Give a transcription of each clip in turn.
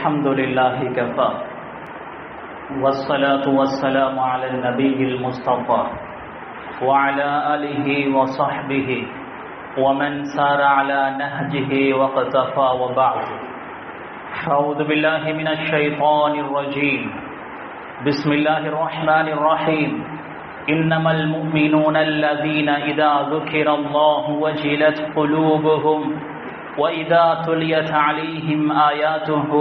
الحمد لله كفى والصلاة والسلام على النبي المصطفى وعلى آله وصحبه ومن سار على نهجه واقتفى وبعد. أعوذ بالله من الشيطان الرجيم. بسم الله الرحمن الرحيم. إنما المؤمنون الذين إذا ذكر الله وجلت قلوبهم وإذا تليت عليهم آياته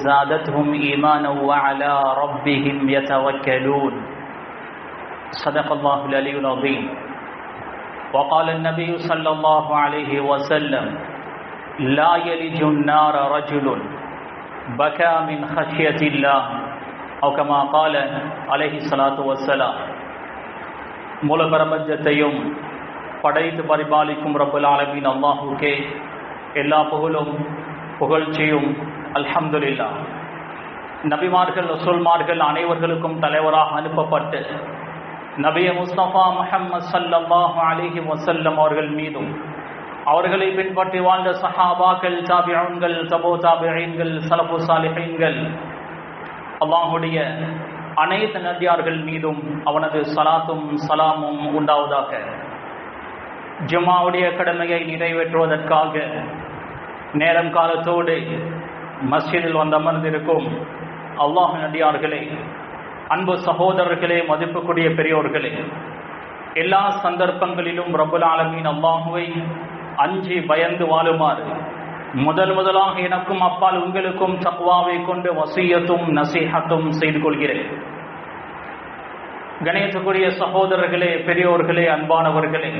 زادتهم إيمانا وعلى ربهم يتوكلون. صدق الله العلي العظيم. وقال النبي صلى الله عليه وسلم: لا يلج النار رجل بكى من خشية الله أو كما قال عليه الصلاة والسلام. மூல பிரபஞ்சத்தையும் படைத்து பரிபாலிக்கும் ரப்பல் ஆலமீன் அல்லாஹ்வுக்கே எல்லா புகழும் புகழ்ச்சியும் அல்ஹம்துலில்லாஹ். நபிமார்கள் ரசூல்மார்கள் அனைவர்களுக்கும் தலைவராக அனுப்பப்பட்டு நபிய முஸ்தபா முஹம்மது ஸல்லல்லாஹு அலைஹி வஸல்லம் அவர்கள் மீதும் அவர்களை பின்பற்றி வாழ்ந்த சஹாபாக்கள், தாபிஊன்கள், தபூ தாபிஈன்கள், ஸலஃபு ஸாலிஹீன்கள், அல்லாஹ்வுடைய அனைத்து நபியார்கள் மீதும் அவனது ஸலாத்தும் ஸலாமும் உண்டாவதாக. ஜும்ஆவுடைய கடமையை நிறைவேற்றுவதற்காக நேரம் காலத்தோடு மஸ்ஜிதில் வந்து அமர்ந்திருக்கும் அல்லாஹ் நடிகார்களே, அன்பு சகோதரர்களே, மதிப்புக்குரிய பெரியோர்களே, எல்லா சந்தர்ப்பங்களிலும் ரப்பல் ஆலமீன் அல்லாஹுவை அஞ்சி பயந்து வாழுமாறு முதலாக எனக்கும் அப்பால் உங்களுக்கும் தக்வாவை கொண்டு வசியத்தும் நசீஹத்தும் செய்து கொள்கிறேன். கணேசக்குரிய சகோதரர்களே, பெரியோர்களே, அன்பானவர்களே,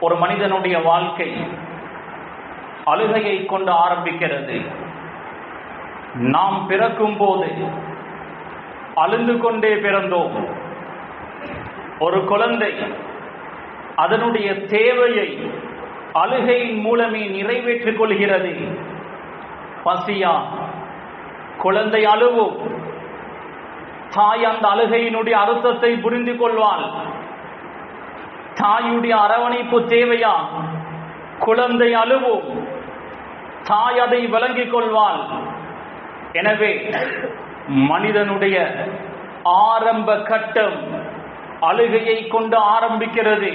ஒரு மனிதனுடைய வாழ்க்கை அழுகையை கொண்டு ஆரம்பிக்கிறது. நாம் பிறக்கும் போது அழுந்து கொண்டே பிறந்தோம். ஒரு குழந்தை அதனுடைய தேவையை அழுகையின் மூலமே நிறைவேற்றிக் கொள்கிறது. பசியா, குழந்தை அழுவும். தாய் அந்த அழுகையினுடைய அர்த்தத்தை புரிந்து கொள்வாள். தாயுடைய அரவணைப்பு தேவையா, குழந்தை அழுவும். தாய் அதை விளங்கிக் கொள்வாள். எனவே மனிதனுடைய ஆரம்ப கட்டம் அழுகையை கொண்டு ஆரம்பிக்கிறது.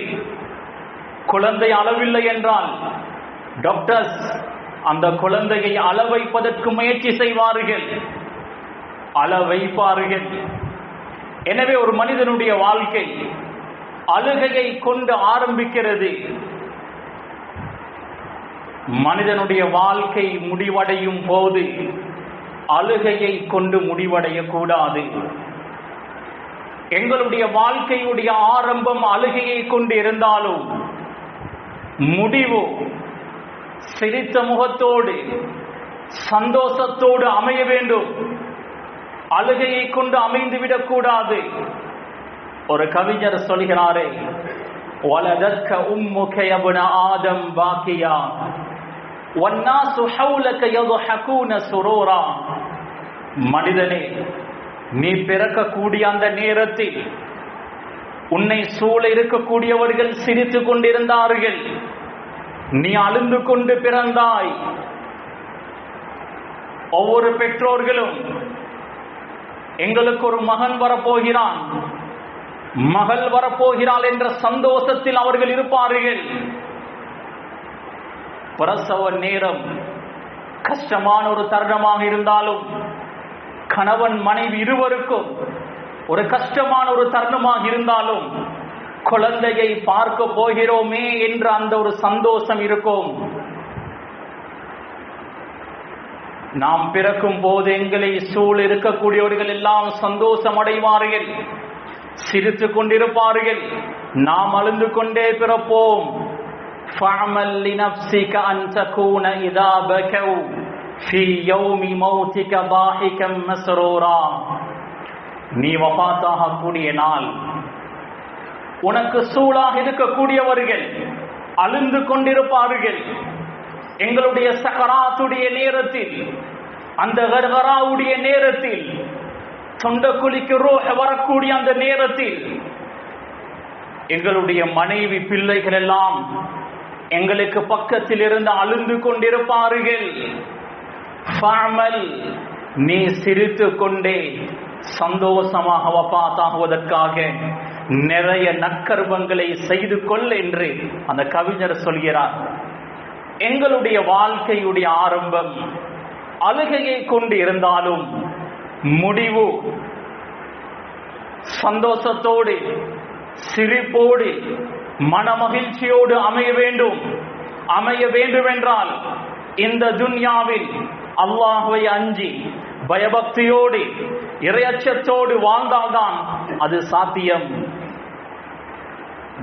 குழந்தை அளவில்லை என்றால் டாக்டர்ஸ் அந்த குழந்தையை அள வைப்பதற்கு முயற்சி செய்வார்கள், அள வைப்பார்கள். எனவே ஒரு மனிதனுடைய வாழ்க்கை அழுகையை கொண்டு ஆரம்பிக்கிறது. மனிதனுடைய வாழ்க்கை முடிவடையும் போது அழுகையை கொண்டு முடிவடைய கூடாது. எங்களுடைய வாழ்க்கையுடைய ஆரம்பம் அழுகையை கொண்டு இருந்தாலும் முடிவு சிரித்த முகத்தோடு சந்தோஷத்தோடு அமைய வேண்டும். அழுகையை கொண்டு அமைந்துவிடக் கூடாது. ஒரு கவிஞர் சொல்கிறாரே, வலதத்க உம்முக யப்ன ஆதம் பாக்கியா வன்னாசு ஹவுலக யضحكون சுரூரா. மனிதனே, நீ பிறக்கக்கூடிய அந்த நேரத்தில் உன்னை சூழ இருக்கக்கூடியவர்கள் சிரித்துக் கொண்டிருந்தார்கள். நீ அழுந்து கொண்டு பிறந்தாய். ஒவ்வொரு பெற்றோர்களும் எங்களுக்கு ஒரு மகன் வரப்போகிறான், மகள் வரப்போகிறாள் என்ற சந்தோஷத்தில் அவர்கள் இருப்பார்கள். பிரசவ நேரம் கஷ்டமான ஒரு தருணமாக இருந்தாலும், கணவன் மனைவி இருவருக்கும் ஒரு கஷ்டமான ஒரு தருணமாக இருந்தாலும், குழந்தையை பார்க்க போகிறோமே என்ற அந்த ஒரு சந்தோஷம் இருக்கும். நாம் பிறக்கும் போது எங்களை சூழ இருக்கக்கூடியவர்கள் எல்லாம் சந்தோஷம் அடைவார்கள், சிரித்துக் கொண்டிருப்பார்கள். நாம் அழுந்து கொண்டே பிறப்போம். فَعْمَلْ لِنَفْسِكَ أَنْ تَكُونَ إِذَا بَكَوْا فِي يَوْمِ مَوْتِكَ ضَاحِكًا مَسْرُورًا. நீ வஃபாத்தாக கூடிய நாள் உனக்கு சூழாக இருக்கக்கூடியவர்கள் அழுந்து கொண்டிருப்பார்கள். எங்களுடைய சகராத்துடைய நேரத்தில், அந்த கர்கராவுடைய நேரத்தில், தொண்டக்குழிக்கு ரூஹ் வரக்கூடிய அந்த நேரத்தில் எங்களுடைய மனைவி பிள்ளைகள் எல்லாம் எங்களுக்கு பக்கத்தில் இருந்து அழுந்து கொண்டிருப்பார்கள். ஃபஅமல், நீ சிரித்து கொண்டே சந்தோஷமாக வஃபாத்தாகுவதற்காக நிறைய நற்கர்மங்களை செய்து கொள் என்று அந்த கவிஞர் சொல்கிறார். எங்களுடைய வாழ்க்கையுடைய ஆரம்பம் அழுகையை கொண்டு இருந்தாலும் முடிவு சந்தோஷத்தோடு சிரிப்போடு மனமகிழ்ச்சியோடு அமைய வேண்டும் என்றால் இந்த துன்யாவில் அல்லாஹ்வை அஞ்சி பயபக்தியோடு இறையச்சத்தோடு வாழ்ந்தால்தான் அது சாத்தியம்.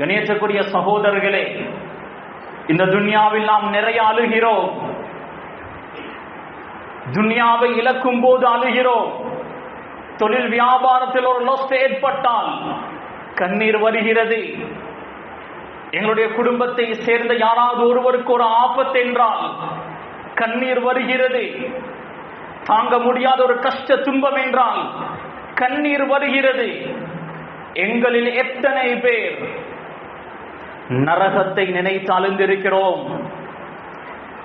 கணேசக்குரிய சகோதரர்களே, இந்த துன்யாவில் நாம் நிறைய அழுகிறோம். துன்யாவை இழக்கும் போது அழுகிறோம். தொழில் வியாபாரத்தில் ஒரு லாஸ் ஏற்பட்டால் கண்ணீர் வருகிறது. எங்களுடைய குடும்பத்தை சேர்ந்த யாராவது ஒருவருக்கு ஒரு ஆபத்து என்றால் கண்ணீர் வருகிறது. தாங்க முடியாத ஒரு கஷ்ட துன்பம் என்றால் கண்ணீர் வருகிறது. எங்களில் எத்தனை பேர் நரகத்தை நினைத்து அழுந்திருக்கிறோம்,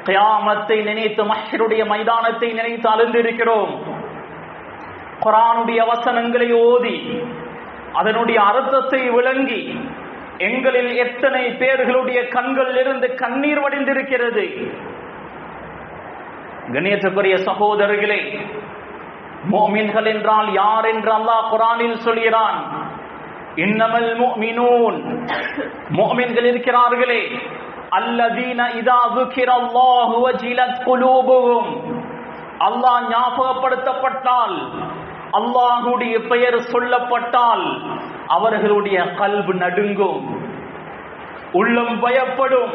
கியாமத்தை நினைத்து மஹ்ஷருடைய மைதானத்தை நினைத்து அழுந்திருக்கிறோம். குர்ஆனுடைய வசனங்களை ஓதி அதனுடைய அர்த்தத்தை விளங்கி எங்களில் எத்தனை பேர்களுடைய கண்களில் இருந்து கண்ணீர் வடிந்திருக்கிறது. கண்ணியத்துக்குரிய சகோதரர்களே, முஃமின்கள் என்றால் யார் என்று அல்லாஹ் குர்ஆனில் சொல்கிறான். இன்னமல் முஃமினூன், முஃமின்கள் இருக்கிறார்களே, அல்லதீன இதா ذுகிரல்லாஹு வஜிலத் குலூபுஹும், அல்லாஹ் ஞாபகப்படுத்தப்பட்டால், அல்லாஹ்வுடைய பெயர் சொல்லப்பட்டால் அவர்களுடைய கல்பு நடுங்கும், உள்ளம் பயப்படும்.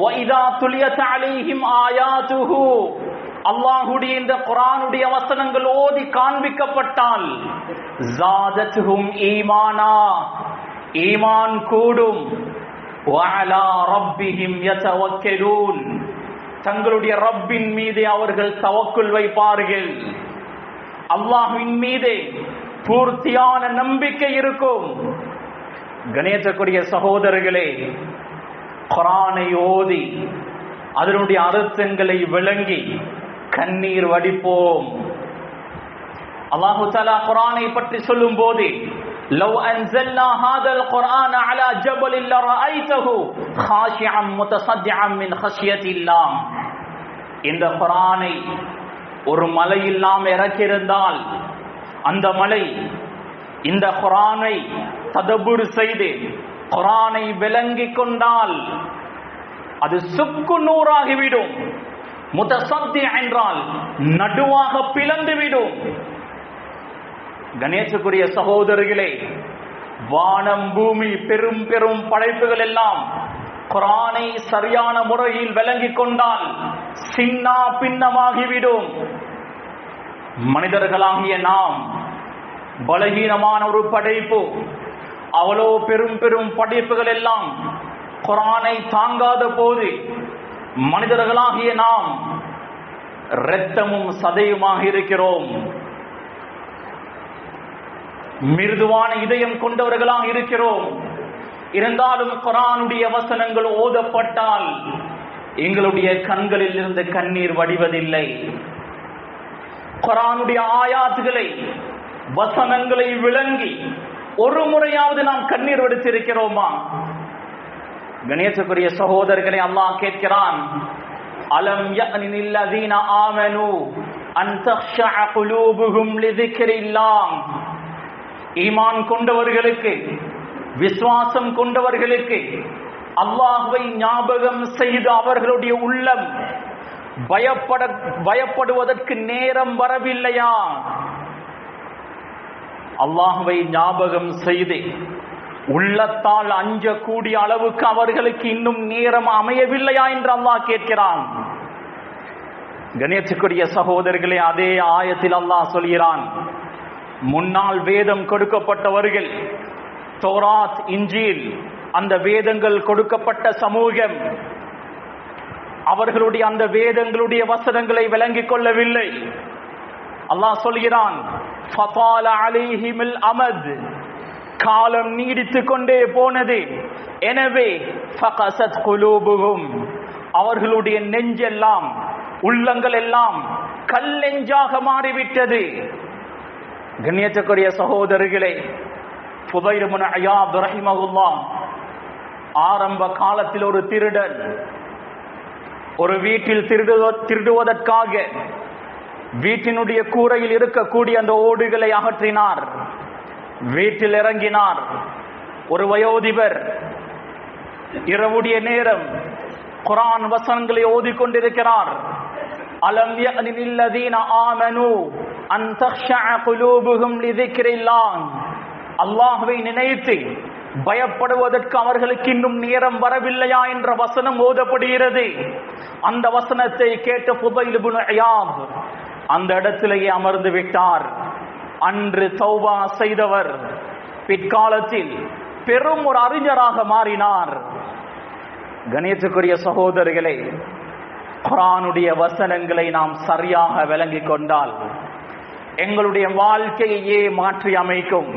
وَإِذَا تُلِيَتْ عَلَيْهِمْ آيَاتُهُ, அல்லாஹ்வுடைய இந்த குர்ஆனுடைய வசனங்கள் ஓதி காண்பிக்கப்பட்டால் زَادَتْهُمْ ஈமானா, ஈமான் கூடும். وَعَلَى رَبِّهِمْ يَتَوَكَّلُونَ, தங்களுடைய ரப்பின் மீது அவர்கள் தவக்குல் வைப்பார்கள். அல்லாஹ்வின் மீது பூர்த்தியான நம்பிக்கை இருக்கும். கணேசக்குரிய சகோதரர்களே, குர்ஆனை ஓதி அதனுடைய அர்த்தங்களை விளங்கி கண்ணீர் வடிப்போம். அல்லாஹ் தஆலா குர்ஆனை பற்றி சொல்லும் போது, லவ் அன்ஸல்னா ஹாதல் குர்ஆன அலா ஜபலின் லரஅய்தஹு காஷிஅன் முத்தஸத்திஅன் மின் ஹஷ்யத்தில்லாஹ், இந்த குர்ஆனை ஒரு மலையில் நாம் இறக்கியிருந்தால் அந்த மலை இந்த குர்ஆனை ததப்புர் செய்து குர்ஆனை விளங்கிக் கொண்டால் அது சுக்கு நூறாகிவிடும். முத்தஸத்தி என்றால் நடுவாக பிளந்துவிடும். கணேசக்குரிய சகோதரர்களே, வானம் பூமி பெரும் பெரும் படைப்புகள் எல்லாம் குர்ஆனை சரியான முறையில் விளங்கிக் கொண்டால் சின்னா பின்னமாகிவிடும். மனிதர்களாகிய நாம் பலகீனமான ஒரு படைப்பு. அவ்வளோ பெரும் பெரும் படைப்புகள் எல்லாம் குர்ஆனை தாங்காத போது மனிதர்களாகிய நாம் இரத்தமும் சதையுமாக இருக்கிறோம். மிருதுவான இதயம் கொண்டவர்களாக இருக்கிறோம். இருந்தாலும் குர்ஆனுடைய வசனங்கள் ஓதப்பட்டால் எங்களுடைய கண்களில் இருந்து கண்ணீர் வடிவதில்லை. குர்ஆனுடைய ஆயாத்துகளை வசனங்களை விளங்கி ஒரு முறையாவது நாம் கண்ணீர் வடித்திருக்கிறோமா? கணேசக்குரிய சகோதரர்களை அல்லாஹ் கேட்கிறான், அலம் யஅனில் லதீன ஆமனு அன் தக்ஷஅ குலூபுஹும் லிذிக்ரில்லாஹ், ஈமான் கொண்டவர்களுக்கு, விசுவாசம் கொண்டவர்களுக்கு அல்லாஹ்வை ஞாபகம் செய்து அவர்களுடைய உள்ளம் பயப்படுவதற்கு நேரம் வரவில்லையா? அல்லாஹ்வை ஞாபகம் செய்து உள்ளத்தால் அஞ்சக்கூடிய அளவுக்கு அவர்களுக்கு இன்னும் நேரம் அமையவில்லையா என்று அல்லாஹ் கேட்கிறான். கணேசக்குரிய சகோதரர்களே, அதே ஆயத்தில் அல்லாஹ் சொல்கிறான், முன்னால் வேதம் கொடுக்கப்பட்டவர்கள், தௌராத் இன்ஜீல், அந்த வேதங்கள் கொடுக்கப்பட்ட சமூகம், அவர்களுடைய அந்த வேதங்களுடைய வசனங்களை விளங்கிக் கொள்ளவில்லை. அல்லாஹ் சொல்கிறான், ஃபதால அலைஹிமில் அமத், காலம் நீடித்துக் கொண்டே போனது. எனவே ஃபகஸத் குலூபுஹும், அவர்களுடைய நெஞ்செல்லாம் உள்ளங்கள் எல்லாம் கல்லெஞ்சாக மாறிவிட்டது. கண்ணியத்துக்குரிய சகோதரர்களே, ஃபுதைல் இப்னு இயாத் ரஹிமஹுல்லாஹ் ஆரம்ப காலத்தில் ஒரு திருடன் ஒரு வீட்டில் திருடுவதற்காக வீட்டினுடைய கூரையில் இருக்கக்கூடிய அந்த ஓடுகளை அகற்றினார். வீட்டில் இறங்கினார். ஒரு வயோதிபர் இரவுடைய நேரம் குர்ஆன் வசனங்களை ஓதிக்கொண்டிருக்கிறார். அலம் யஅனி லில்லதீன ஆமனூ அன் தக்ஷஅ குலூபுஹும் லிذிக்ரில்லாஹ், அல்லாஹ்வை நினைத்து பயப்படுவதற்கு அவர்களுக்கு இன்னும் நேரம் வரவில்லையா என்ற வசனம் ஓதப்படுகிறது. அந்த வசனத்தை கேட்ட ஃபுதைல் இப்னு இயாத் அந்த இடத்திலேயே அமர்ந்து விட்டார். அன்று தௌபா செய்தவர் பிற்காலத்தில் பெரும் ஒரு அறிஞராக மாறினார். கணேசக்குரிய சகோதரர்களே, குர்ஆனுடைய வசனங்களை நாம் சரியாக விளங்கிக் கொண்டால் எங்களுடைய வாழ்க்கையே மாற்றி அமைக்கும்.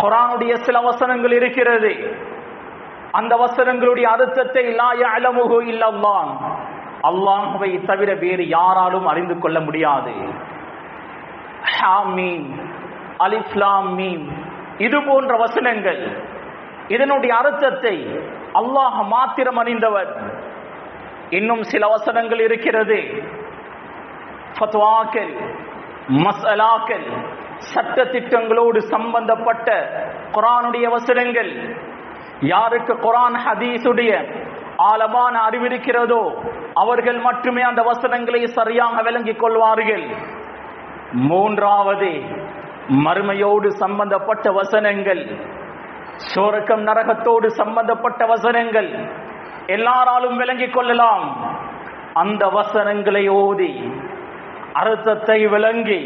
குர்ஆனுடைய சில வசனங்கள் இருக்கிறது, அந்த வசனங்களுடைய அர்த்தத்தை லா யஅலமுஹு இல்லல்லாஹ், அல்லாஹ்வை தவிர வேறு யாராலும் அறிந்து கொள்ள முடியாது. ஹாமீம், அலிஃப் லாம் மீம், இது போன்ற வசனங்கள், இதனுடைய அர்த்தத்தை அல்லாஹ் மாத்திரம் அறிந்தவர். இன்னும் சில வசனங்கள் இருக்கிறது, ஃபத்வாக்கள், மஸ்அலாக்கள், சட்ட திட்டங்களோடு சம்பந்தப்பட்ட குர்ஆனுடைய வசனங்கள். யாருக்கு குர்ஆன் ஹதீஸுடைய ஆழமான அறிவிருக்கிறதோ அவர்கள் மட்டுமே அந்த வசனங்களை சரியாக விளங்கிக் கொள்வார்கள். மூன்றாவது, மறுமையோடு சம்பந்தப்பட்ட வசனங்கள், சொர்க்கம் நரகத்தோடு சம்பந்தப்பட்ட வசனங்கள் எல்லாராலும் விளங்கிக் கொள்ளலாம். அந்த வசனங்களை ஓதி அர்த்தத்தை விளங்கி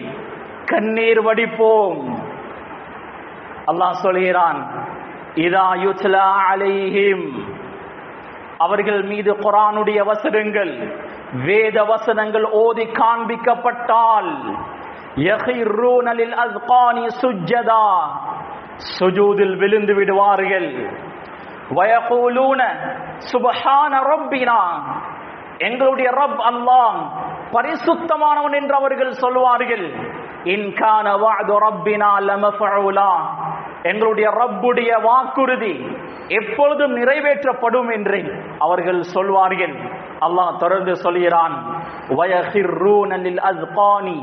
கண்ணீர் வடிப்போம். அல்லாஹ் சொல்கிறான், இதா யுத்லா அலைஹிம், அவர்கள் மீது குர்ஆனுடைய வசனங்கள், வேத வசனங்கள் ஓதி காண்பிக்கப்பட்டால் யகிரூன லில் அஸ்கானி சுஜ்ஜதா, சுஜூதில் விழுந்து விடுவார்கள். வயகூலூன சுப்ஹான ரப்பினா, எங்களுடைய ரப் அல்லாஹ் பரிசுத்தமானவன் என்று அவர்கள் சொல்வார்கள். இன் கான வஅது ரப்பினா லமஃஊலா, எங்களுடைய ரப்புடைய வாக்குறுதி எப்பொழுதும் நிறைவேற்றப்படும் என்று அவர்கள் சொல்வார்கள். அல்லாஹ் தொடர்ந்து சொல்கிறான், வயகிர்ரூன லில் அஸ்கானி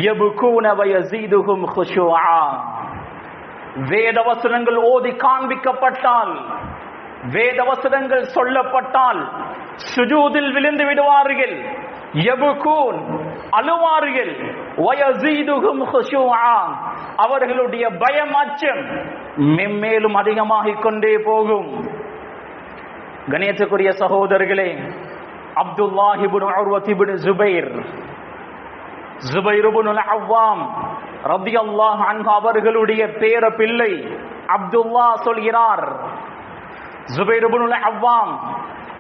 யப்கூன வயஸீதுஹும் குஷூஆ, வேத வசனங்கள் ஓதி காண்பிக்கப்பட்டால், வேத வசனங்கள் சொல்லப்பட்டால் சுஜூதில் விழுந்து விடுவார்கள். யப்கூன், அழுவார்கள். வயஸீதுஹும் குஷூஆ, அவர்களுடைய பயம் அச்சம் மென்மேலும் அதிகமாகிக் கொண்டே போகும். கணேசக்குரிய சகோதரர்களே, அப்துல்லாஹ் இப்னு உர்வத் இப்னு ஜுபைர் இப்னு அவ்வாம் ரலியல்லாஹு அன்ஹு அவர்களுடைய பேர பிள்ளை அப்துல்லாஹ் சொல்கிறார், ஜுபைர் இப்னு அவ்வாம்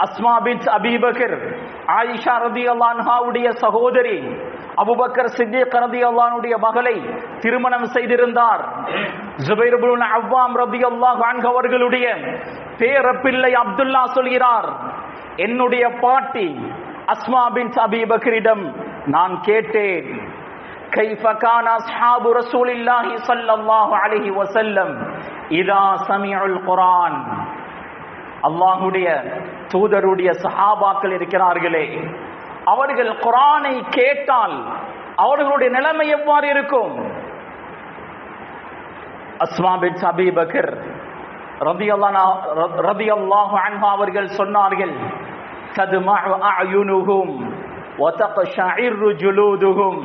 அஸ்மா பின்த் அபீ பக்கர் ஆயிஷா ரலியல்லாஹு அன்ஹாவுடைய சகோதரி அபூபக்கர் சித்திக் ரலியல்லாஹு அன்ஹுடைய மகளை திருமணம் செய்திருந்தார். ஜுபைர் இப்னு அவ்வாம் ரலியல்லாஹு அன்ஹு அவர்களுடைய பேர பிள்ளை அப்துல்லா சொல்கிறார், என்னுடைய பாட்டி அஸ்மா பின்த் அபீ பக்கரிடம் நான் கேட்டேன், கைஃப கான அஸ்ஹாபு ரசூலில்லாஹி ஸல்லல்லாஹு அலைஹி வஸல்லம் இதா சமிஉல் குர்ஆன், அல்லாஹ்வுடைய தூதருடைய சஹாபாக்கள் இருக்கிறார்களே, அவர்கள் குர்ஆனை கேட்டால் அவர்களுடைய நிலைமை எவ்வாறு இருக்கும்? அஸ்மா பின்த் அபீ பக்கர் ரலியல்லாஹு அன்ஹா அவர்கள் சொன்னார்கள், தத்மஉ அயுனுஹும் வ தக்ஷஇரு ஜுலூதுஹும்,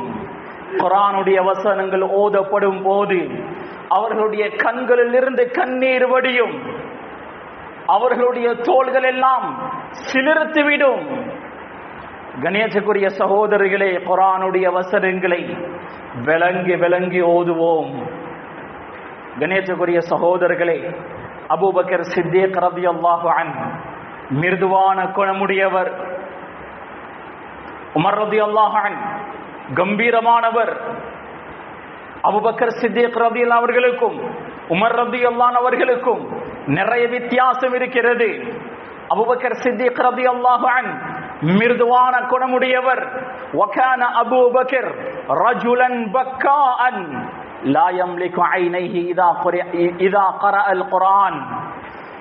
குர்ஆனுடைய வசனங்கள் ஓதப்படும் போது அவர்களுடைய கண்களில் இருந்து கண்ணீர் வடியும், அவர்களுடைய தோள்கள் எல்லாம் சிலிர்த்துவிடும். கணேசக்குரிய சகோதரர்களே, குர்ஆனுடைய வசனங்களை விளங்கி விளங்கி ஓதுவோம். கணேசக்குரிய சகோதரர்களே, அபூபக்கர் சித்திக் ரலியல்லாஹு அன்ஹு மிருதுவான குணமுடையவர், உமர் ரலியல்லாஹு அன்ஹு கம்பீரமானவர். அபூபக்கர் சித்திக் ரலியல்லாஹு அவர்களுக்கும் உமர் ரலியல்லாஹு அவர்களுக்கும் நிறைய வித்தியாசம் இருக்கிறது. அபூபக்கர் சித்திக் ரலியல்லாஹு அன்ஹு மிருதுவான குணமுடையவர். வகான அபூபக்கர் ரஜுலன் பக்காஅன் லா யம்லிகு ஐனைஹி இதா கரஅல் குர்ஆன்.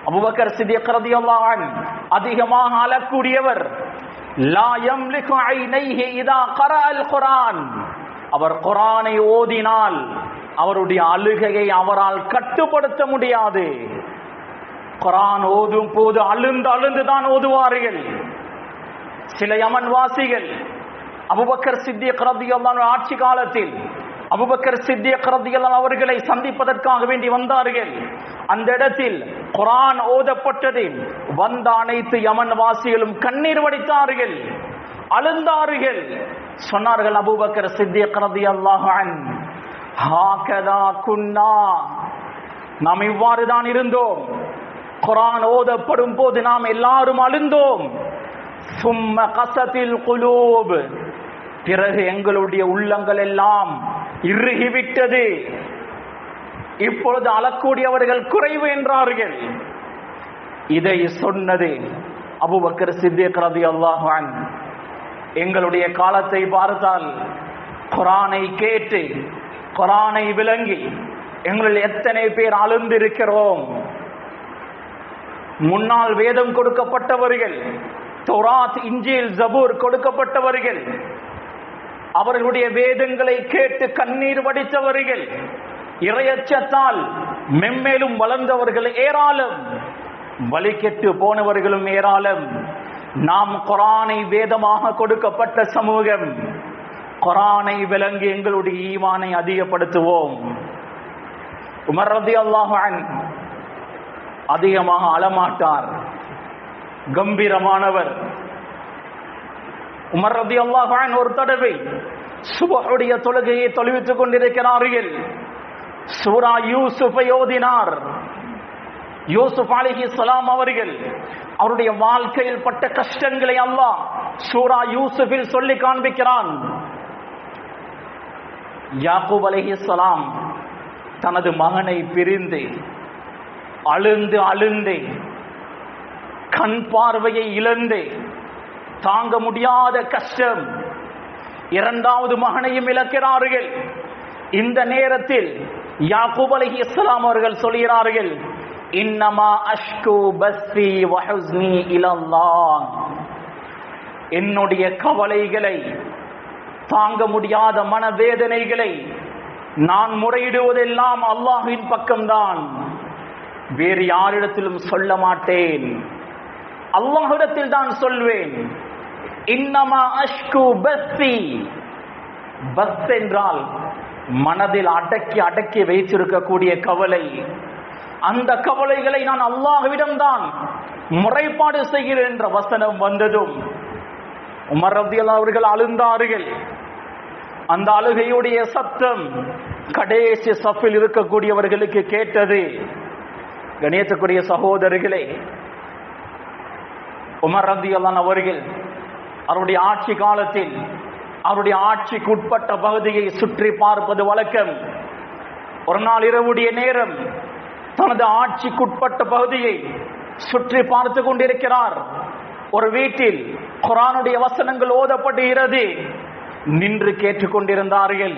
அபூபக்கர் சித்திக் ரலியல்லாஹு அன்ஹு அதிகமாக அழக்கூடியவர். லா யம்லிகு ஐனைஹி இதா கரஅல் குர்ஆன். அவர் குர்ஆனை ஓதினால் அவருடைய அழுகையை அவரால் கட்டுப்படுத்த முடியாது. குர்ஆன் ஓதும் போது அழுந்து தான் ஓதுவார்கள். சில யமன் வாசிகள் அபூபக்கர் சித்திக் ரலியல்லாஹு அன்ஹு ஆட்சி காலத்தில் அபூபக்கர் சித்திக் ரலியல்லாஹு அன்ஹு அவர்களை சந்திப்பதற்காக வேண்டி வந்தார்கள். அந்த இடத்தில் குர்ஆன் ஓதப்பட்டது. வந்த அனைத்து யமன் வாசிகளும் கண்ணீர் வடித்தார்கள், அழுந்தார்கள். சொன்னார்கள் அபூபக்கர் சித்திக் ரலியல்லாஹு அன்ஹு, ஹாகதா குன்னா, நாம் இவ்வாறு தான் இருந்தோம். குர்ஆன் ஓதப்படும் போது நாம் எல்லாரும் அழுந்தோம். சும்ம கஸத்தில் குலூப், பிறகு எங்களுடைய உள்ளங்கள் எல்லாம் இறுகிவிட்டது. இப்பொழுது அழக்கூடியவர்கள் குறைவு என்றார்கள். இதை சொன்னது அபூபக்கர் சித்திக் ரலியல்லாஹு அன்ஹு. எங்களுடைய காலத்தை பார்த்தால் குர்ஆனை கேட்டு குர்ஆனை விளங்கி எங்களில் எத்தனை பேர் அழுந்திருக்கிறோம். முன்னால் வேதம் கொடுக்கப்பட்டவர்கள், தௌராத், இன்ஜீல், ஜபூர் கொடுக்கப்பட்டவர்கள், அவர்களுடைய வேதங்களை கேட்டு கண்ணீர் வடித்தவர்கள், இறையச்சத்தால் மென்மேலும் வளர்ந்தவர்கள் ஏராளம், வழிகெட்டு போனவர்களும் ஏராளம். நாம் குர்ஆனை வேதமாக கொடுக்கப்பட்ட சமூகம். குர்ஆனை விளங்கி எங்களுடைய ஈமானை அதிகப்படுத்துவோம். உமர் ரலியல்லாஹு அன்ஹு அதிகமாக அழமாட்டார், கம்பீரமானவர். உமர் ரலியல்லாஹு அன்ஹு ஒரு தடவை சுபஹுடைய தொழுகையை தொழுவித்துக் கொண்டிருக்கிறார்கள். சூரா யூசுஃபை ஓதினார். யூசுப் அலைஹிஸ்ஸலாம் அவர்கள் அவருடைய வாழ்க்கையில் பட்ட கஷ்டங்களை அல்லாஹ் சூரா யூசுஃபில் சொல்லி காண்பிக்கிறான். யாக்கூப் அலைஹிஸ்ஸலாம் தனது மகனை பிரிந்து அழுந்து கண் பார்வையை இழந்து தாங்க முடியாத கஷ்டம், இரண்டாவது மகனையும் இழக்கிறார்கள். இந்த நேரத்தில் யாக்கூப் அலைஹிஸ்ஸலாம் அவர்கள் சொல்கிறார்கள், இன்னமா அஷ்கு பஸ்ஸி வ ஹுஸ்னி இலல்லாஹ், என்னுடைய கவலைகளை, தாங்க முடியாத மனவேதனைகளை நான் முறையிடுவதெல்லாம் அல்லாஹ்வின் பக்கம்தான், வேறு யாரிடத்திலும் சொல்ல மாட்டேன், அல்லாஹ்விடத்தில் தான் சொல்வேன். இன்னமா அஷ்கு பஸ்ஸி, பஸ் என்றால் மனதில் அடக்கி வைத்திருக்கக்கூடிய கவலை. அந்த கவலைகளை நான் அல்லாஹ்விடம் தான் முறைப்பாடு செய்கிறேன் என்ற வசனம் வந்ததும் உமர் ரலியல்லாஹு அவர்கள் அழுந்தார்கள். அந்த அழுகையுடைய சத்தம் கடைசி சஃபில் இருக்கக்கூடியவர்களுக்கு கேட்டது. கணியத்துக்குரிய சகோதரர்களே, உமர் ரலியல்லாஹு அவர்கள் அவருடைய ஆட்சி காலத்தில் அவருடைய ஆட்சிக்கு உட்பட்ட பகுதியை சுற்றி பார்ப்பது வழக்கம். ஒரு நாள் இரவுடைய நேரம் தனது ஆட்சிக்குட்பட்ட பகுதியை சுற்றி பார்த்து கொண்டிருக்கிறார். ஒரு வீட்டில் குர்ஆனுடைய வசனங்கள் ஓதப்படுகிறது. நின்று கேட்டுக்கொண்டிருந்தார்கள்.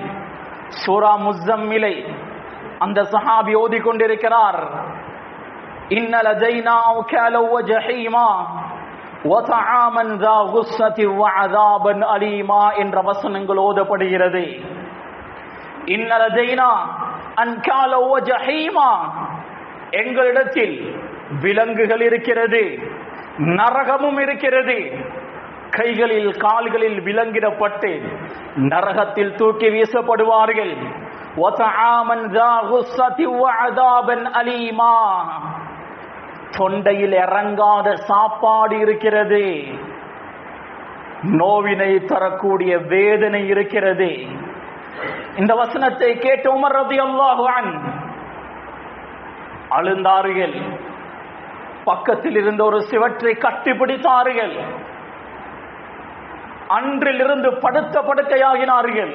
சூரா முஸ்ஸம்மிலை அந்த சஹாபி ஓதிக் கொண்டிருக்கிறார். இன்ன லதைனா கலவ ஜஹீமா வ தஆமன் ذا غصة وعذابا அலீமா என்ற வசனங்கள் ஓதப்படுகிறது. இன்ன லதைனா அன்காலவ ஜஹீமா, எங்களிடத்தில் விலங்குகள் இருக்கிறது, நரகமும் இருக்கிறது. கைகளில் கால்களில் விலங்கிடப்பட்டு நரகத்தில் தூக்கி வீசப்படுவார்கள். தொண்டையில் இறங்காத சாப்பாடு இருக்கிறது, நோவினை தரக்கூடிய வேதனை இருக்கிறது. இந்த வசனத்தை கேட்டு உமர் ரலியல்லாஹு அன்ஹு அழுந்தார்கள். பக்கத்தில் இருந்த ஒரு சிவற்றை கட்டிப்பிடித்தார்கள். அன்றிலிருந்து படுத்த படுக்கையாகினார்கள்.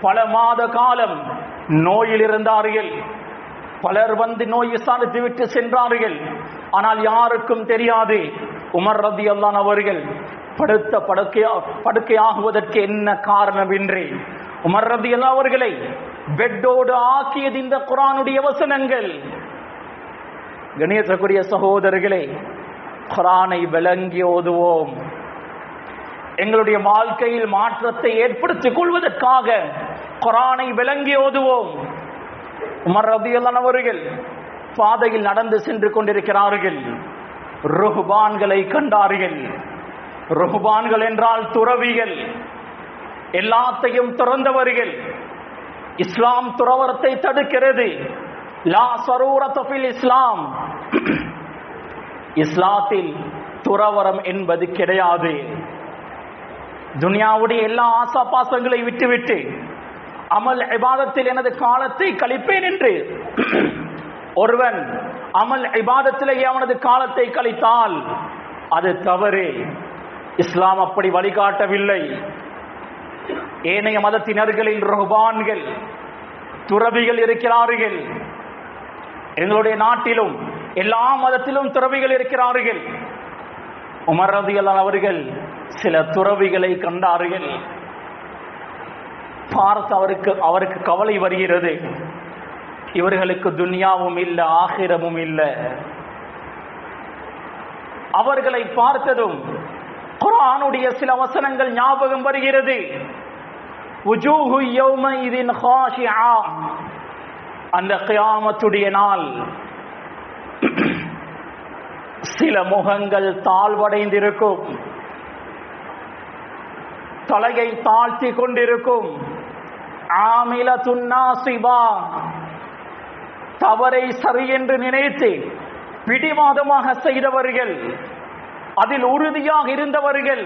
பல மாத காலம் நோயில் இருந்தார்கள். பலர் வந்து நோய் விசாரித்து விட்டு சென்றார்கள். ஆனால் யாருக்கும் தெரியாது உமர் ரலியல்லாஹு அவர்கள் படுக்கையாகுவதற்கு என்ன காரணம் என்று உமர் ரலியல்லாஹு அவர்களை பெட்டோடு ஆக்கியது இந்த குர்ஆனுடைய வசனங்கள். கணியத்திற்குரிய சகோதரர்களே, குர்ஆனை விளங்கி ஓதுவோம். எங்களுடைய வாழ்க்கையில் மாற்றத்தை ஏற்படுத்திக் கொள்வதற்காக குர்ஆனை விளங்கி ஓதுவோம். உமர் ரலியல்லாஹு அவர்கள் பாதையில் நடந்து சென்று கொண்டிருக்கிறார்கள். ருஹ்பான்களை கண்டார்கள். ருஹ்பான்கள் என்றால் துறவிகள், எல்லாத்தையும் துறந்தவர்கள். இஸ்லாம் துறவரத்தை தடுக்கிறது. லா ஸரூரத ஃபில் இஸ்லாம். இஸ்லாத்தில் துறவரம் என்பது கிடையாது. துனியாவுடைய எல்லா ஆசாபாசங்களை விட்டுவிட்டு அமல் இபாதத்தில் எனது காலத்தை கழிப்பேன் என்று ஒருவன் அமல் இபாதத்திலேயே அவனது காலத்தை கழித்தால் அது தவறு. இஸ்லாம் அப்படி வழிகாட்டவில்லை. ஏனைய மதத்தினர்களில் ருஹ்பான்கள், துறவிகள் இருக்கிறார்கள். எங்களுடைய நாட்டிலும் எல்லா மதத்திலும் துறவிகள் இருக்கிறார்கள். உமர் ரலியல்லாஹு அவர்கள் சில துறவிகளை கண்டார்கள். பார்த்து அவருக்கு கவலை வருகிறது. இவர்களுக்கு துன்யாவும் இல்லை, ஆகிரமும் இல்லை. அவர்களை பார்த்ததும் குர்ஆனுடைய சில வசனங்கள் ஞாபகம் வருகிறது. வுஜூஹு யௌமைதின் காஷிஆ. அந்த கியாமத்துடைய நாள் சில முகங்கள் தாழ்வடைந்திருக்கும், தலையை தாழ்த்தி கொண்டிருக்கும். ஆமிலத்துன் நாசிபா. தவறை சரி என்று நினைத்து பிடிவாதமாக செய்தவர்கள், அதில் உறுதியாக இருந்தவர்கள்.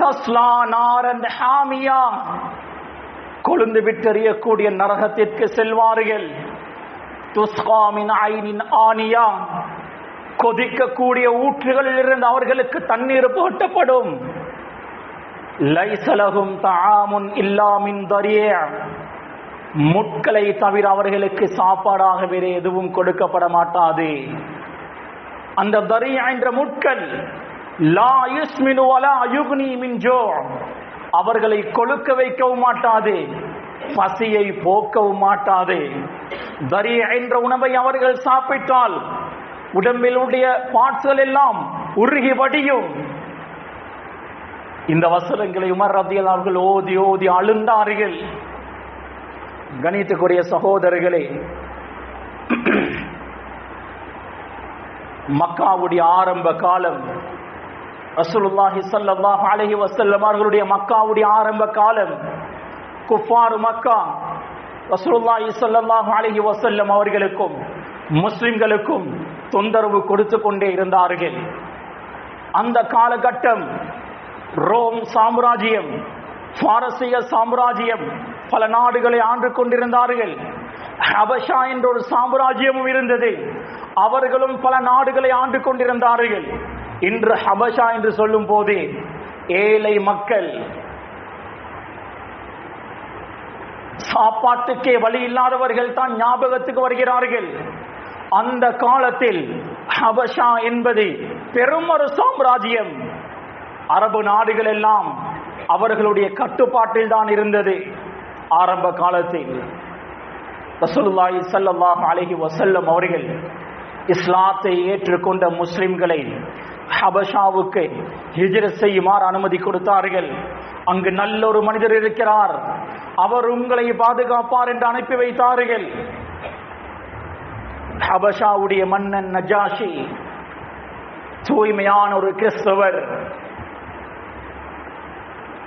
தஸ்லா நாரன் ஹாமியா. கொழுந்து விட்டெறியக்கூடிய நரகத்திற்கு செல்வார்கள். துஸ்கா மின் ஐனின் ஆனியா. கொதிக்கக்கூடிய ஊற்றுகளில் இருந்து அவர்களுக்கு தண்ணீர் போட்டப்படும். லைஸ லஹும் தஆமுன் இல்லா மின் தரியா. முட்களை தவிர அவர்களுக்கு சாப்பாடாக வேறு எதுவும் கொடுக்கப்பட மாட்டாது. அந்த தரியா என்ற முட்கள் லா யுஸ்மினு வலா யுக்னி மின் ஜூ. அவர்களை கொழுக்க வைக்கவும் மாட்டாது, பசியை போக்கவும் மாட்டாது. தரியா என்ற உணவை அவர்கள் சாப்பிட்டால் உடம்பிலுடைய பார்ட்ஸ்கள் எல்லாம் உருகி வடியும். இந்த வசனங்களை உமர் ரலியல்லாஹு அவர்கள் ஓதி ஓதி அழுந்தார்கள். கணித்துக்குரிய சகோதரர்களே, மக்காவுடைய ஆரம்ப காலம், ரசூலுல்லாஹி ஸல்லல்லாஹு அலைஹி வஸல்லம் அவர்களுடைய மக்காவுடைய ஆரம்ப காலம், குஃபார் மக்கா ரசூலுல்லாஹி ஸல்லல்லாஹு அலைஹி வஸல்லம் அவர்களுக்கும் முஸ்லிம்களுக்கும் தொந்தரவு கொடுத்து கொண்டே இருந்தார்கள். அந்த காலகட்டம் ரோம் சாம்ராஜ்யம், பாரசீக சாம்ராஜ்யம் பல நாடுகளை ஆண்டு கொண்டிருந்தார்கள். ஹபஷா என்ற ஒரு சாம்ராஜ்யமும் இருந்தது. அவர்களும் பல நாடுகளை ஆண்டு கொண்டிருந்தார்கள். இன்று ஹபஷா என்று சொல்லும் போது ஏழை மக்கள், சாப்பாட்டுக்கே வழி இல்லாதவர்கள் தான் ஞாபகத்துக்கு வருகிறார்கள். அந்த காலத்தில் ஹபஷா என்பது பெரும் ஒரு சாம்ராஜ்யம். அரபு நாடுகள் எல்லாம் அவர்களுடைய கட்டுப்பாட்டில் தான் இருந்தது. ஆரம்ப காலத்தில் ரசூலுல்லாஹி ஸல்லல்லாஹு அலைஹி வஸல்லம் அவர்கள் இஸ்லாத்தை ஏற்றுக்கொண்ட முஸ்லிம்களை ஹபஷாவுக்கு ஹிஜ்ரத் செய்யுமாறு அனுமதி கொடுத்தார்கள். அங்கு நல்ல ஒரு மனிதர் இருக்கிறார், அவர் உங்களை பாதுகாப்பார் என்று அனுப்பி வைத்தார்கள். ஹபஷாவுடைய மன்னன் நஜாஷி தூய்மையான ஒரு கிறிஸ்தவர்.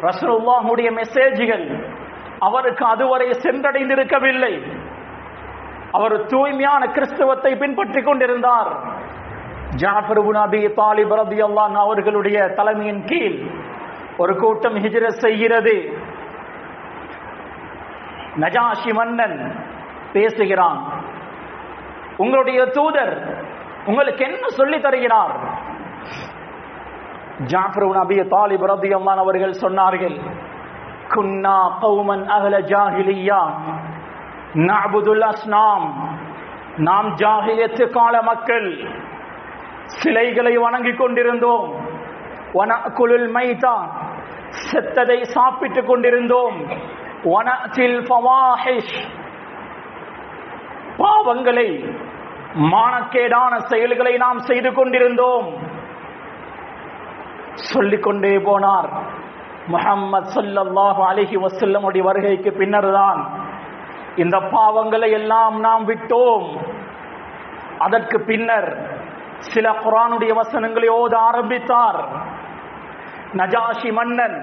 ரசூலுல்லாஹுடைய மெசேஜ்கள் அவருக்கு அதுவரை சென்றடைந்திருக்கவில்லை. அவர் தூய்மையான கிறிஸ்தவத்தை பின்பற்றிக் கொண்டிருந்தார். ஜாஃபர் இப்னு அபி தாலிப் ரலியல்லாஹு அன்ஹு அவர்களுடைய தலைமையின் கீழ் ஒரு கூட்டம் ஹிஜ்ரத் செய்கிறது. நஜாஷி மன்னன் பேசுகிறான், உங்களுடைய தூதர் உங்களுக்கு என்ன சொல்லி தருகிறார்? ஜாஃபர் இப்னு அபி தாலிப் ரலியல்லாஹு அன்ஹு அவர்கள் சொன்னார்கள், குன்னா கௌமன் அஹ்ல ஜாஹிலிய்யா நஅபுதுல் அஸ்னாம். நாம் ஜாஹிலியத் கால மக்கள் சிலைகளை வணங்கிக் கொண்டிருந்தோம். வனகுலுல் மைதா, செத்ததை சாப்பிட்டுக் கொண்டிருந்தோம். வனத்தில் ஃபவாஹிஷ், பாவங்களை மானக்கேடான செயல்களை நாம் செய்து கொண்டிருந்தோம். சொல்லிக்கொண்டே போனார். முஹம்மது ஸல்லல்லாஹு அலைஹி வஸல்லம் உடைய வருகைக்கு பின்னர்தான் இந்த பாவங்களை எல்லாம் நாம் விட்டோம். அதற்கு பின்னர் சில குர்ஆனுடைய வசனங்களை ஓத ஆரம்பித்தார். நஜாஷி மன்னன்,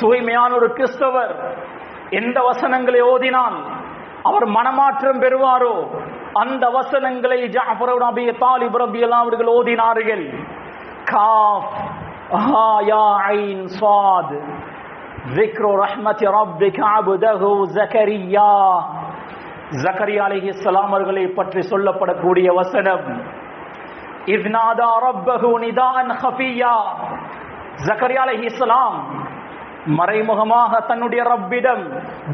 தூய்மையான ஒரு கிறிஸ்தவர், எந்த வசனங்களை ஓதினால் அவர் மனமாற்றம் பெறுவாரோ அந்த வசனங்களை ஜஅஃபர் இப்னு அபீ தாலிப் ரலியல்லாஹு அவர்கள் ஓதினார்கள். காஃப் ஹா யா ஐன் ஸாத் ذِكْرُ رَحْمَةِ رَبِّكَ عَبْدَهُ زَكَرِيَّا. ஜக்கரியா அலைஹிஸ்ஸலாம் அவர்களை பற்றி சொல்லப்படக்கூடிய வசனம். இத் நாதா ரப்பஹு நிதான் ஹஃபியா. ஜக்கரியா அலைஹிஸ்ஸலாம் மறைமுகமாக தன்னுடைய ரப்பிடம்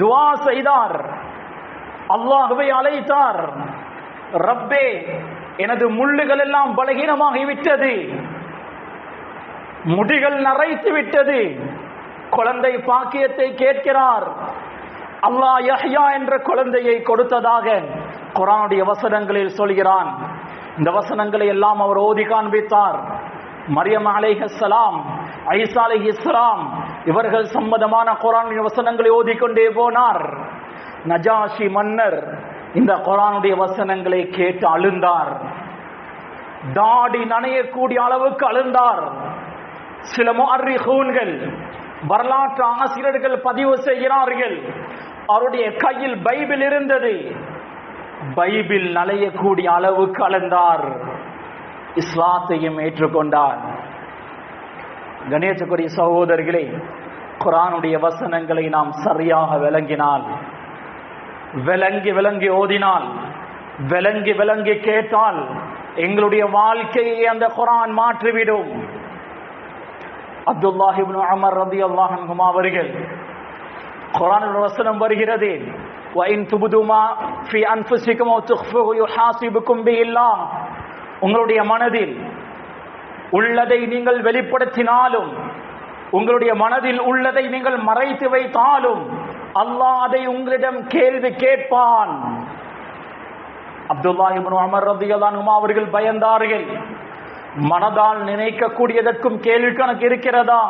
துஆ செய்தார். அல்லாஹ்வை அழைத்தார். ரப்பே, எனது முள்ளுகள் எல்லாம் பலகீனமாகிவிட்டது, முடிகள் நரைத்து விட்டது. குழந்தை பாக்கியத்தை கேட்கிறார். அல்லாஹ் யஹ்யா என்ற குழந்தையை கொடுத்ததாக குர்ஆனுடைய வசனங்களில் சொல்கிறான். இந்த வசனங்களை எல்லாம் அவர் ஓதி காண்பித்தார். மரியம் அலைஹிஸ்ஸலாம், ஈசா அலைஹிஸ்ஸலாம் இவர்கள் சம்பந்தமான குர்ஆனுடைய வசனங்களை ஓதிக்கொண்டே போனார். நஜாஷி மன்னர் இந்த குர்ஆனுடைய வசனங்களை கேட்டு அழுந்தார். தாடி நனையக்கூடிய அளவுக்கு அழுந்தார். சில முஅர்ரிஹூன்கள், வரலாற்று ஆசிரியர்கள் பதிவு செய்கிறார்கள், அவருடைய கையில் பைபிள் இருந்தது. பைபிள் நனையக்கூடிய அளவுக்கு அழுந்தார். இஸ்லாத்தையும் ஏற்றுக்கொண்டார். கணேசக்குரிய சகோதரர்களே, குர்ஆனுடைய வசனங்களை நாம் சரியாக விளங்கினால், விளங்கி ஓதினால், விளங்கி கேட்டால் எங்களுடைய வாழ்க்கையை அந்த குர்ஆன் மாற்றிவிடும். அப்துல்லாஹ் இப்னு உமர் ரலியல்லாஹு அன்ஹுமா அவர்கள், குர்ஆனில் வசனம் வருகிறது, வ இன் துப்து மா ஃபீ அன்ஃபுசிக்கும் வ துக்ஃபுஹு யுஹாசிபுக்கும் பில்லாஹ். உங்களுடைய மனதில் உள்ளதை நீங்கள் வெளிப்படுத்தினாலும், உங்களுடைய மனதில் உள்ளதை நீங்கள் மறைத்து வைத்தாலும் அல்லாஹ் அதை உங்களிடம் கேள்வி கேட்பான். அப்துல்லாஹ் இப்னு உமர் ரலியல்லாஹு அன்ஹுமா அவர்கள் பயந்தார்கள். மனதால் நினைக்கக்கூடியதற்கும் கேள்வி கணக்கு இருக்கிறதா?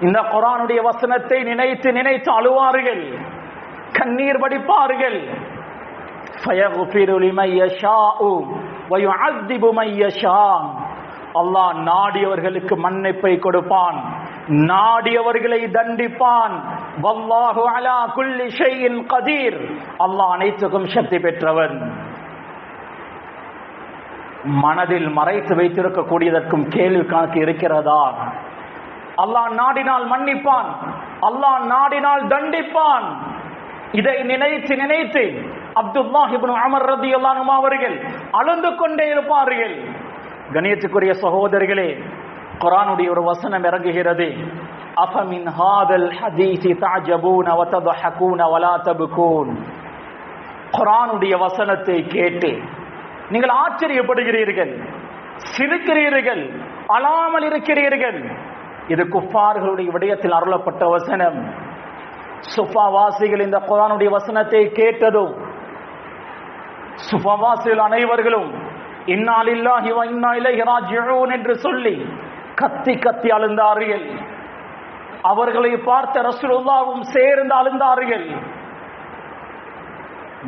இந்த குர்ஆனுடைய வசனத்தை நினைத்து அழுவார்கள், கண்ணீர் வடிப்பார்கள். ஃபயக்ஃபிரு லிமன் யஷாஉ வ யுஅذிபு மன் யஷா. அல்லாஹ் நாடியவர்களுக்கு மன்னிப்பை கொடுப்பான், நாடியவர்களை தண்டிப்பான். வல்லாஹு அலா குல்லி ஷைஇன் கதீர். அல்லாஹ் அனைத்துக்கும் சக்தி பெற்றவன். மனதில் மறைத்து வைத்திருக்கக்கூடியதற்கும் கேள்வி கணக்கு இருக்கிறதா? அல்லாஹ் நாடினால் மன்னிப்பான், அல்லாஹ் நாடினால் தண்டிப்பான். இதை நினைத்து அப்துல்லாஹ் இப்னு உமர் ரலியல்லாஹு அன்ஹு அவர்கள் அழுந்து கொண்டே இருப்பார்கள். கணியத்துக்குரிய சகோதரர்களே, குர்ஆனுடைய ஒரு வசனம் இறங்குகிறது. அஃபமின் ஹாதல் ஹதீஸி தஅஜபூன வ தضحكூன வ லா தப்கூன். குர்ஆனுடைய வசனத்தை கேட்டு நீங்கள் ஆச்சரியப்படுகிறீர்கள், சிரிக்கிறீர்கள், அழாமல் இருக்கிறீர்கள். இது குஃபார்களுடைய விடயத்தில் அருளப்பட்ட வசனம். சுஃபாவாசிகள் இந்த குர்ஆனுடைய வசனத்தை கேட்டதும் சுஃபாவாசிகள் அனைவர்களும் இன்னா லில்லாஹி வ இன்னா இலைஹி ராஜிஊன் என்று சொல்லி கத்தி அழுந்தார்கள். அவர்களை பார்த்த ரசூலுல்லாஹ்வும் சேர்ந்து அழுந்தார்கள்.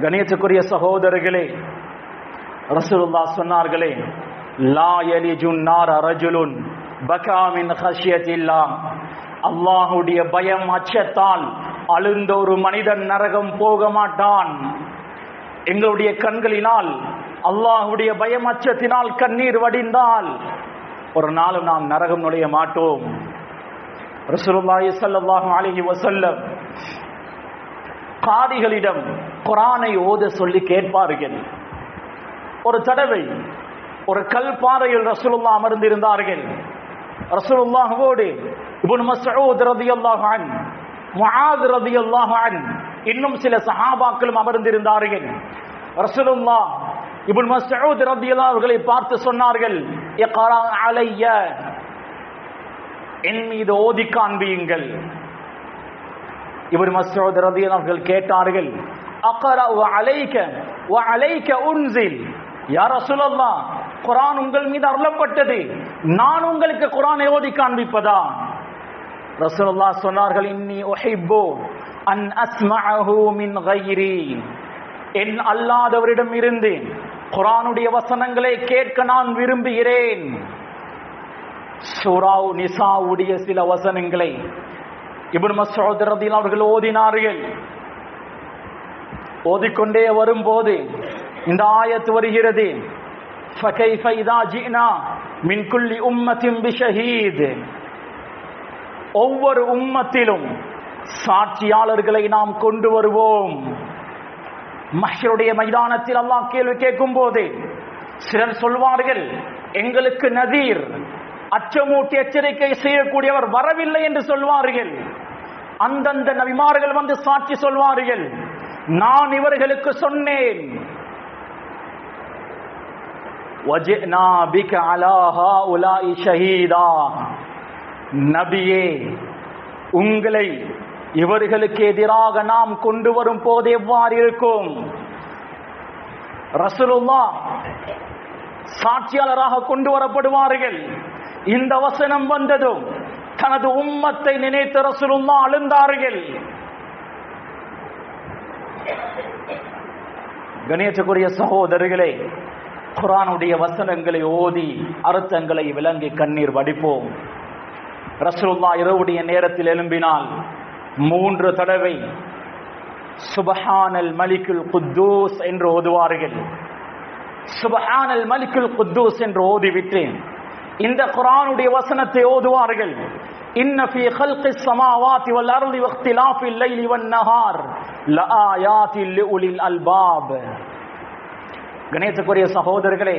கணியத்துக்குரிய சகோதரர்களே, ரசூலுல்லாஹ் சொன்னார்களே, லா யலிஜுன் நார ரஜுலுன் பகா மின் ஹஷ்யத்தில்லாஹ். அல்லாஹ்வுடைய பயம் அச்சத்தால் அழுந்த ஒரு மனிதன் நரகம் போக மாட்டான். எங்களுடைய கண்களினால் அல்லாஹ்வுடைய பயம் அச்சத்தினால் கண்ணீர் வடிந்தால் ஒரு நாளும் நாம் நரகம் நுழைய மாட்டோம். ரசூலுல்லாஹி ஸல்லல்லாஹு அலைஹி வஸல்லம் காதிகளிடம் குர்ஆனை ஓத சொல்லி கேட்பார்கள். ஒரு தடவை ஒரு கல் பாறையில் ரசூலுல்லாஹ் அமர்ந்திருந்தார்கள். ரசூலுல்லாஹ்வோடு இப்னு மஸ்ஊத் ரலியல்லாஹு அன்ஹு, முஆத் ரலியல்லாஹு அன்ஹு, இன்னும் சில சஹாபாக்களும் அமர்ந்திருந்தார்கள். ரசூலுல்லாஹ் இப்னு மஸ்ஊத் ரலியல்லாஹு அவர்களை பார்த்து சொன்னார்கள், இக்ரா அலைய, என் மீது ஓதி காண்பியுங்கள். இப்னு மஸ்ஊத் ரலியல்லாஹு அன்ஹு கேட்டார்கள், அக்ரஉ அலைக வ அலைக உன்சில், யா ரசூலல்லாஹ், குர்ஆன் உங்கள் மீது அருளப்பட்டது, நான் உங்களுக்கு குர்ஆனை ஓதி காண்பிப்பதா? ரசூலுல்லாஹ் சொன்னார்கள், இன்னி உஹிப்பு அன் அஸ்மஅஹு மின் கைரி, என் அல்லாதவரிடம் இருந்து குர்ஆனுடைய வசனங்களை கேட்க நான் விரும்புகிறேன். சூரா நிசாவுடைய சில வசனங்களை இப்னு மஸ்ஊத் ரலியல்லாஹு அவர்கள் ஓதினார்கள். ஓதிக்கொண்டே வரும்போது இந்த ஆயத்து வருகிறது, ஃபகைஃப இதா ஜினா மின் குல்லி உம்மத்தின் பிஷஹீத், ஒவ்வொரு உம்மத்திலும் சாட்சியாளர்களை நாம் கொண்டு வருவோம். மஹ்ஷருடைய மைதானத்தில் அல்லாஹ் கேள்வி கேட்கும் போது சிலர் சொல்வார்கள், எங்களுக்கு நதீர், அச்சமூட்டி எச்சரிக்கை செய்யக்கூடியவர் வரவில்லை என்று சொல்வார்கள். அந்தந்த நபிமார்கள் வந்து சாட்சி சொல்வார்கள், நான் இவர்களுக்கு சொன்னேன். வஜினா பிக அலா ஹாஉலாஇ ஷஹீதா, நபியே, உங்களை இவர்களுக்கு எதிராக நாம் கொண்டு வரும் போது எவ்வாறு இருக்கும்? ரசூலுல்லாஹ் சாட்சியாளராக கொண்டு வரப்படுவார்கள். இந்த வசனம் வந்ததும் தனது உம்மத்தை நினைத்து ரசூலுல்லாஹ் அழுந்தார்கள். கணேசக்குரிய சகோதரர்களே, குர்ஆனுடைய வசனங்களை ஓதி அர்த்தங்களை விளங்கி கண்ணீர் வடிப்போம். ரசூலுல்லாஹ் இரவுடைய நேரத்தில் எழும்பினால் 3 தடவை சுப்ஹானல் மலிக்குல் குத்தூஸ் என்று ஓதுவார்கள். சுப்ஹானல் மலிக்குல் குத்தூஸ் என்று ஓதிவிட்டு இந்த குர்ஆனுடைய வசனத்தை ஓதுவார்கள். இன்ன ஃபீ ஹல்கிஸ் ஸமாவாதி வல் அர்தி வக்திலாஃபில் லைலி வன் நஹார் லஆயாத்தில் லிஉலில் அல்பாப். கணேசக்குரிய சகோதரர்களே,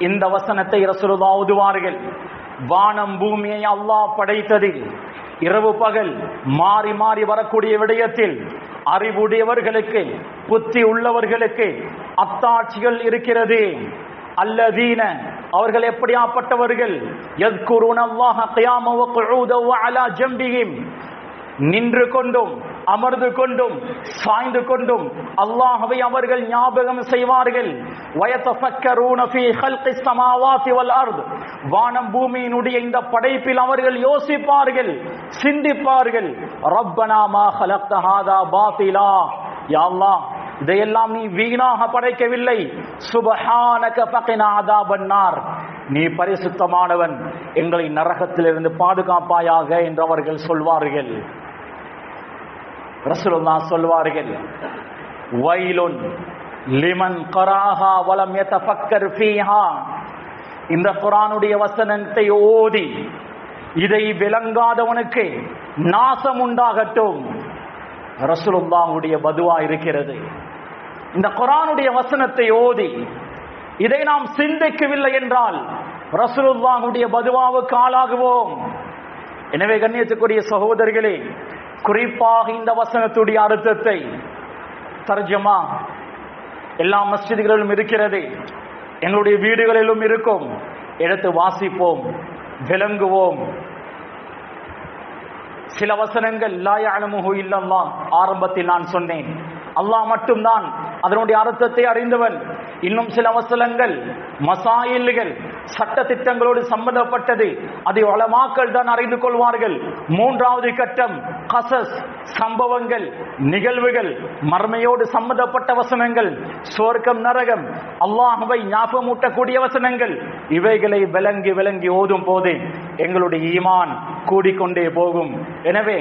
இந்த வசனத்தை ரசூலுல்லாஹ் ஓதுவார்கள். வானம் பூமியை அல்லாஹ் படைத்ததில் இரவு பகல் மாறி மாறி வரக்கூடிய விடயத்தில் அறிவுடையவர்களுக்கு, புத்தி உள்ளவர்களுக்கு அத்தாட்சிகள் இருக்கிறது. அல்லதீன, அவர்கள் எப்படியாப்பட்டவர்கள்? யஸ்குருனல்லாஹ கியாமன் வ குஊதன் வ அலா ஜம்பிஹிம், நின்று கொண்டும் அமர்ந்து கொண்டும் சாய்ந்து கொண்டும் அல்லாஹ்வை அவர்கள் ஞாபகம் செய்வார்கள். வயதஃபக்கரூன ஃபீ ஹல்கிஸ் ஸமாவாதி வல் அர்த், வானம் பூமியினுடைய இந்த படைப்பில் அவர்கள் யோசிப்பார்கள், சிந்திப்பார்கள். ரப்பனா மா ஹலக்த ஹாதா பாத்திலா, யா அல்லாஹ், இதையெல்லாம் நீ வீணாக படைக்கவில்லை. சுப்ஹானக ஃபகினா அதாபன் நார், நீ பரிசுத்தமானவன், எங்களை நரகத்திலிருந்து பாதுகாப்பாயாக என்று அவர்கள் சொல்வார்கள். ரசூலுல்லாஹ் சொல்வார்கள், வைலுன் லிமன் கராஹா வலம் யதஃபக்கர் ஃபீஹா, இந்த குர்ஆனுடைய வசனத்தை ஓதி இதை விளங்காதவனுக்கு நாசம் உண்டாகட்டும். ரசூலுல்லாஹ்வுடைய பதுவா இருக்கிறது. இந்த குர்ஆனுடைய வசனத்தை ஓதி இதை நாம் சிந்திக்கவில்லை என்றால் ரசூலுல்லாஹ்வுடைய பதுவாவுக்கு ஆளாகுவோம். எனவே கண்ணியத்துக்குரிய சகோதரர்களே, குறிப்பாக இந்த வசனத்துடைய அர்த்தத்தை தர்ஜமா எல்லா மஸ்ஜிதுகளிலும் இருக்கிறது, எங்களுடைய வீடுகளிலும் இருக்கும். எடுத்து வாசிப்போம், விளங்குவோம். சில வசனங்கள் லா யஅலமுஹு இல்லல்லாஹ், ஆரம்பத்தில் நான் சொன்னேன், அல்லாஹ் மட்டும்தான் அதனுடைய அர்த்தத்தை அறிந்தவன். இன்னும் சில வசனங்கள் மசாயில்கள், சட்ட திட்டங்களோடு சம்பந்தப்பட்டது, அதை உலமாக்கள் தான் அறிந்து கொள்வார்கள். 3வது கட்டம் கசஸ், சம்பவங்கள், நிகழ்வுகள், மர்மையோடு சம்பந்தப்பட்ட வசனங்கள், சொர்க்கம் நரகம், அல்லாஹ்வை ஞாபகமூட்டக்கூடிய வசனங்கள், இவைகளை விளங்கி விளங்கி ஓதும் போது எங்களுடைய ஈமான் கூடிக்கொண்டே போகும். எனவே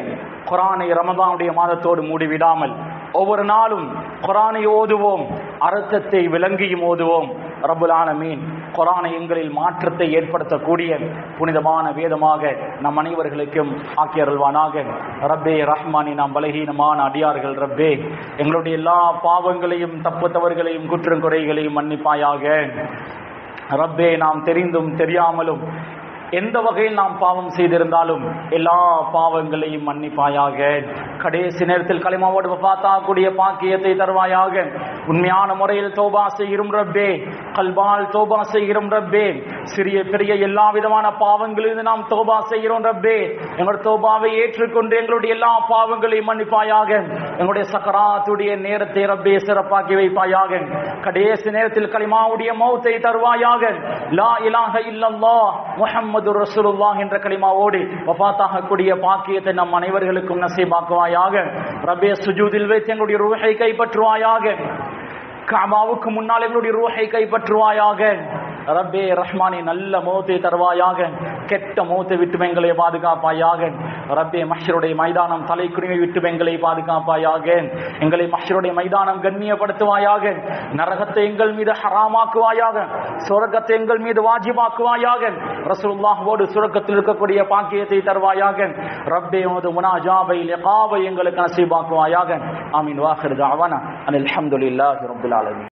குர்ஆனை ரமதானுடைய மாதத்தோடு மூடிவிடாமல் ஒவ்வொரு நாளும் குர்ஆனை ஓதுவோம், அர்த்தத்தை விளங்கியும் ஓதுவோம். ரப்புல் ஆலமீன் குர்ஆனை எங்களில் மாற்றத்தை ஏற்படுத்தக்கூடிய புனிதமான வேதமாக நம் அனைவர்களுக்கும் ஆக்கி அருள்வானாக. ரப்பே ரஹ்மானி, நாம் பலகீனமான அடியார்கள். ரப்பே, எங்களுடைய எல்லா பாவங்களையும் தப்பு தவறுகளையும் குற்றம் குறைகளையும் மன்னிப்பாயாக. ரப்பே, நாம் தெரிந்தும் தெரியாமலும் எந்த வகையில் நாம் பாவம் செய்திருந்தாலும் எல்லா பாவங்களையும் மன்னிப்பாயாக. கடைசி நேரத்தில் கலிமாவோடு வஃபாத்தாகக்கூடிய பாக்கியத்தை தருவாயாக. உண்மையான முறையில் தௌபா செய்யும் ரப்பே, கல்பால் தௌபா செய்கிறோம் ரப்பே. சிறிய பெரிய எல்லா விதமான பாவங்களிலிருந்து நாம் தௌபா செய்கிறோம் ரப்பே. எங்களுடைய தௌபாவை ஏற்றுக்கொண்டு எங்களுடைய எல்லா பாவங்களையும் மன்னிப்பாயாக. எங்களுடைய சக்கராத்துடைய நேரத்தை ரப்பே சிறப்பாக்கி வைப்பாயாக. கடைசி நேரத்தில் கலிமாவுடைய மௌத்தை தருவாயாக. லா இலாஹ இல்லல்லாஹ் முஹம்மதுர் ரசூலுல்லாஹ் என்ற கலிமாவோடு வஃபாத்தாக கூடிய பாக்கியத்தை நம் அனைவர்களுக்கும் நசீபாக்குவாயாக. ரப்பே சுஜூதில் வைத்து எங்களுடைய ரூஹை கைப்பற்றுவாயாக. கஅபாவுக்கு முன்னால் எங்களுடைய ரூஹை கைப்பற்றுவாயாக. ரப்பே ரஹ்மானே நல்ல மௌத்தை தருவாயாக. கெட்ட மௌத்தை விட்டு எங்களை பாதுகாப்பாயாக. ரப்பே மஹ்ஷருடைய மைதானம் தலை குனிவை விட்டு எங்களை பாதுகாப்பாயாக. எங்களை மஹ்ஷருடைய மைதானம் கண்ணியப்படுத்துவாயாக. நரகத்தை எங்கள் மீது ஹராமாக்குவாயாக. சொர்க்கத்தை எங்கள் மீது வாஜிபாக்குவாயாக. ரசூலுல்லாஹ்வோடு சொர்க்கத்தில் இருக்கக்கூடிய பாக்கியத்தை தருவாயாக. ரப்பே உனது முனாஜாபை லிகாவை எங்களுக்கு நசீபாக்குவாயாக. ஆமீன். வாஹிர் தஅவானா அல்ஹம்துலில்லாஹி ரப்பில் ஆலமீன்.